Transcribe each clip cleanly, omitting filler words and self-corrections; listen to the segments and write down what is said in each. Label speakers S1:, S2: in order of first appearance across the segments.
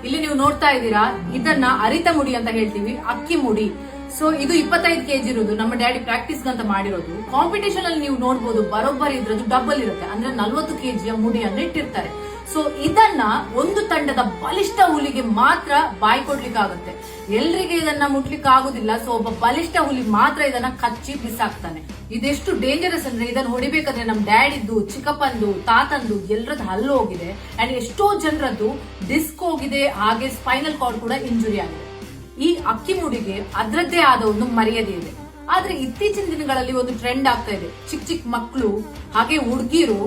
S1: ಇಲ್ಲಿ ನೀವು ನೋಡ್ತಾ ಇದ್ದೀರಾ, ಇದನ್ನ ಅರಿತ ಮುಡಿ ಅಂತ ಹೇಳ್ತೀವಿ, ಅಕ್ಕಿ ಮುಡಿ. ಸೊ ಇದು 25 kg ಇರೋದು. ನಮ್ಮ ಡ್ಯಾಡಿ ಪ್ರಾಕ್ಟೀಸ್ ಅಂತ ಮಾಡಿರೋದು. ಕಾಂಪಿಟೇಷನ್ ಅಲ್ಲಿ ನೀವು ನೋಡಬಹುದು, ಬರೋಬ್ಬರಿ ಇದ್ರದ್ದು ಡಬಲ್ ಇರುತ್ತೆ. ಅಂದ್ರೆ 40 kg ಮುಡಿಯನ್ನು ಇಟ್ಟಿರ್ತಾರೆ. ಸೊ ಇದನ್ನ ಒಂದು ತಂಡದ ಬಲಿಷ್ಠ ಹುಲಿಗೆ ಮಾತ್ರ ಬಾಯಿ ಕೊಡ್ಲಿಕ್ಕಾಗುತ್ತೆ. ಎಲ್ರಿಗೆ ಇದನ್ನ ಮುಟ್ಲಿಕ್ಕೆ ಆಗುದಿಲ್ಲ. ಸೊ ಒಬ್ಬ ಬಲಿಷ್ಠ ಹುಲಿ ಮಾತ್ರ ಇದನ್ನ ಕಚ್ಚಿ ಬಿಸಾಕ್ತಾನೆ. ಇದೆಷ್ಟು ಡೇಂಜರಸ್ ಅಂದ್ರೆ, ಇದನ್ನ ಹೊಡಿಬೇಕಾದ್ರೆ ನಮ್ ಡ್ಯಾಡಿದ್ದು, ಚಿಕ್ಕಪ್ಪಂದು, ತಾತಂದು ಎಲ್ಲರದ್ದು ಹಲ್ಲು ಹೋಗಿದೆ. ಅಂಡ್ ಎಷ್ಟೋ ಜನರದ್ದು ಡಿಸ್ಕ್ ಹೋಗಿದೆ, ಹಾಗೆ ಸ್ಪೈನಲ್ ಕಾರ್ಡ್ ಕೂಡ ಇಂಜುರಿ ಆಗಿದೆ. ಈ ಅಕ್ಕಿ ಮುಡಿಗೆ ಅದರದ್ದೇ ಆದ ಒಂದು ಮರ್ಯಾದೆ ಇದೆ. ಆದ್ರೆ ಇತ್ತೀಚಿನ ದಿನಗಳಲ್ಲಿ ಒಂದು ಟ್ರೆಂಡ್ ಆಗ್ತಾ ಇದೆ. ಚಿಕ್ಕ ಚಿಕ್ಕ ಮಕ್ಕಳು ಹಾಗೆ ಹುಡುಗಿರು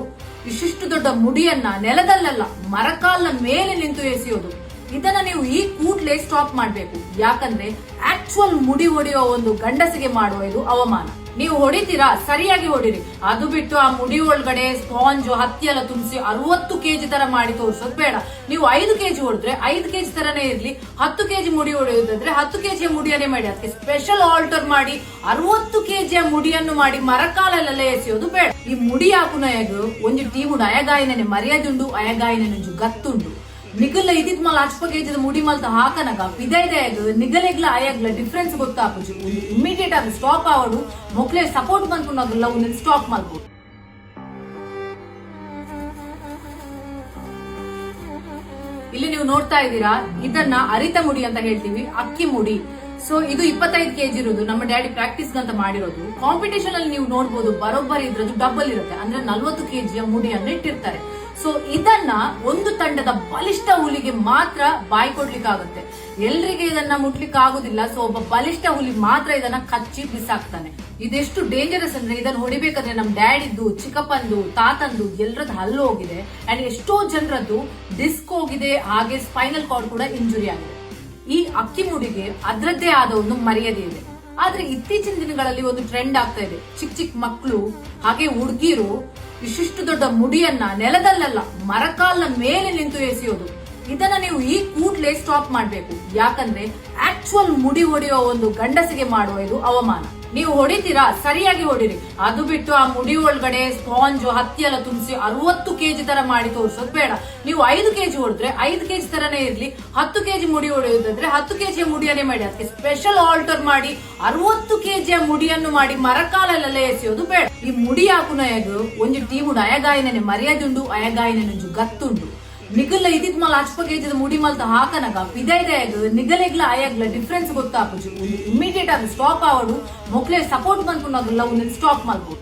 S1: ಇಷ್ಟಿಷ್ಟು ದೊಡ್ಡ ಮುಡಿಯನ್ನ ನೆಲದಲ್ಲ, ಮರಕಾಲ್ನ ಮೇಲೆ ನಿಂತು ಎಸೆಯೋದು. ಇದನ್ನ ನೀವು ಈ ಕೂಡ್ಲೆ ಸ್ಟಾಪ್ ಮಾಡ್ಬೇಕು. ಯಾಕಂದ್ರೆ ಆಕ್ಚುಯಲ್ ಮುಡಿ ಹೊಡೆಯೋ ಒಂದು ಗಂಡಸಿಗೆ ಮಾಡುವ ಇದು ಅವಮಾನ. ನೀವು ಹೊಡಿತೀರಾ, ಸರಿಯಾಗಿ ಹೊಡಿರಿ. ಅದು ಬಿಟ್ಟು ಆ ಮುಡಿ ಒಳಗಡೆ ಸ್ಪಾಂಜ್ ಹತ್ತಿ ಎಲ್ಲ ತುಂಬಿಸಿ 60 kg ತರ ಮಾಡಿ ತೋರಿಸೋದು ಬೇಡ. ನೀವು 5 kg ಹೊಡೆದ್ರೆ 5 kg ತರನೇ ಇರ್ಲಿ. 10 kg ಮುಡಿ ಹೊಡೆಯೋದಾದ್ರೆ 10 kg ಮುಡಿಯನ್ನೇ ಮಾಡಿ. ಅದಕ್ಕೆ ಸ್ಪೆಷಲ್ ಆಲ್ಟರ್ ಮಾಡಿ 60 kg ಮುಡಿಯನ್ನು ಮಾಡಿ ಮರಕಾಲಲ್ಲ ಎಸೆಯೋದು ಬೇಡ. ಈ ಮುಡಿ ಹಾಕುನಯಗ ಒಂದು ಟೀಮುಡು ಅಯಗಾಯನೇ ಮರ್ಯಾದುಂಡು, ಅಯಗಾಯನ ಗತ್ತುಂಡು. ನಿಗಲ ಇದಿತ್ ಮಲ್ ಅಚ್ಪಗೇಜದ ಮುಡಿ ಮಲ್ತ ಹಾಕನಗ ಪಿದೈದೆಗ್ ನಿಗಲೆಗ್ಲ ಅಯಗ್ಲ ಡಿಫ್ರೆನ್ಸ್ ಗೊತ್ತಾಪುಜಿ. ಇಮಿಡಿಯೇಟ್ ಆಗಿ ಸ್ಟಾಪ್ ಆವಡು, ಮೊಕ್ಲೆ ಸಪೋರ್ಟ್ ಬಂದ್ಕೊಂಡಾಗಲ್ಲ ಒಂದು ಸ್ಟಾಪ್ ಮಾಡ್ಬೋದು. ಇಲ್ಲಿ ನೀವು ನೋಡ್ತಾ ಇದ್ದೀರಾ, ಇದನ್ನ ಅರಿತ ಮುಡಿ ಅಂತ ಹೇಳ್ತೀವಿ, ಅಕ್ಕಿ ಮುಡಿ. ಸೊ ಇದು 25 kg ಇರೋದು. ನಮ್ಮ ಡ್ಯಾಡಿ ಪ್ರಾಕ್ಟೀಸ್ ಅಂತ ಮಾಡಿರೋದು. ಕಾಂಪಿಟೇಷನ್ ಅಲ್ಲಿ ನೀವು ನೋಡಬಹುದು, ಬರೋಬ್ಬರಿ ಇದ್ರದ್ದು ಡಬಲ್ ಇರುತ್ತೆ. ಅಂದ್ರೆ 40 kg ಮುಡಿಯನ್ನು ಇಟ್ಟಿರ್ತಾರೆ. ಸೊ ಇದನ್ನ ಒಂದು ತಂಡದ ಬಲಿಷ್ಠ ಹುಲಿಗೆ ಮಾತ್ರ ಬಾಯಿ ಕೊಡ್ಲಿಕ್ಕಾಗುತ್ತೆ. ಎಲ್ರಿಗೆ ಇದನ್ನ ಮುಟ್ಲಿಕ್ಕೆ ಆಗುದಿಲ್ಲ. ಸೊ ಒಬ್ಬ ಬಲಿಷ್ಠ ಹುಲಿ ಮಾತ್ರ ಇದನ್ನ ಕಚ್ಚಿ ಬಿಸಾಕ್ತಾನೆ. ಇದೆಷ್ಟು ಡೇಂಜರಸ್ ಅಂದ್ರೆ, ಇದನ್ನ ಹೊಡಿಬೇಕಾದ್ರೆ ನಮ್ ಡ್ಯಾಡಿದ್ದು, ಚಿಕ್ಕಪ್ಪಂದು, ತಾತಂದು ಎಲ್ಲರದ್ದು ಹಲ್ಲು ಹೋಗಿದೆ. ಅಂಡ್ ಎಷ್ಟೋ ಜನರದ್ದು ಡಿಸ್ಕ್ ಹೋಗಿದೆ, ಹಾಗೆ ಸ್ಪೈನಲ್ ಕಾರ್ಡ್ ಕೂಡ ಇಂಜುರಿ ಆಗಿದೆ. ಈ ಅಕ್ಕಿ ಮುಡಿಗೆ ಅದರದ್ದೇ ಆದ ಒಂದು ಮರ್ಯಾದೆ ಇದೆ. ಆದ್ರೆ ಇತ್ತೀಚಿನ ದಿನಗಳಲ್ಲಿ ಒಂದು ಟ್ರೆಂಡ್ ಆಗ್ತಾ ಇದೆ. ಚಿಕ್ಕ ಚಿಕ್ಕ ಮಕ್ಕಳು ಹಾಗೆ ಹುಡುಗಿರು ಇಷ್ಟಿಷ್ಟು ದೊಡ್ಡ ಮುಡಿಯನ್ನ ನೆಲದಲ್ಲ, ಮರಕಾಲ್ನ ಮೇಲೆ ನಿಂತು ಎಸೆಯೋದು. ಇದನ್ನ ನೀವು ಈ ಕೂಡ್ಲೆ ಸ್ಟಾಪ್ ಮಾಡ್ಬೇಕು. ಯಾಕಂದ್ರೆ ಆಕ್ಚುಯಲ್ ಮುಡಿ ಹೊಡೆಯೋ ಒಂದು ಗಂಡಸಿಗೆ ಮಾಡುವ ಇದು ಅವಮಾನ. ನೀವು ಹೊಡಿತೀರಾ, ಸರಿಯಾಗಿ ಹೊಡಿರಿ. ಅದು ಬಿಟ್ಟು ಆ ಮುಡಿ ಒಳಗಡೆ ಸ್ಪಾಂಜ್ ಹತ್ತಿ ಎಲ್ಲ ತುಂಬಿಸಿ 60 kg ತರ ಮಾಡಿ ತೋರಿಸೋದು ಬೇಡ. ನೀವು 5 kg ಹೊಡೆದ್ರೆ 5 kg ತರನೇ ಇರ್ಲಿ. 10 kg ಮುಡಿ ಹೊಡೆಯೋದಾದ್ರೆ 10 kg ಮುಡಿಯನ್ನೇ ಮಾಡಿ. ಅದಕ್ಕೆ ಸ್ಪೆಷಲ್ ಆಲ್ಟರ್ ಮಾಡಿ 60 kg ಮುಡಿಯನ್ನು ಮಾಡಿ ಮರಕಾಲಲ್ಲ ಎಸೆಯೋದು ಬೇಡ. ಈ ಮುಡಿ ಹಾಕುನಯಗ ಒಂದು ಟೀಮುಡು ಅಯಗಾಯನೇ ಮರ್ಯಾದುಂಡು, ಅಯಗಾಯನ ಗತ್ತುಂಡು. ನಿಗಲ ಇದಿತ್ ಮಲ್ ಅಚ್ಪಗೇಜದ ಮುಡಿ ಮಲ್ತ ಹಾಕನಗ ಪಿದೈದೆಗ್ ನಿಗಲೆಗ್ಲ ಅಯಗ್ಲ ಡಿಫ್ರೆನ್ಸ್ ಗೊತ್ತಾಪುಜಿ. ಇಮಿಡಿಯೇಟ್ ಆಗಿ ಸ್ಟಾಪ್ ಆವಡು, ಮೊಕ್ಲೆ ಸಪೋರ್ಟ್ ಬಂದ್ಕೊಂಡಾಗಲ್ಲ ಒಂದು ಸ್ಟಾಪ್ ಮಾಡ್ಬೋದು.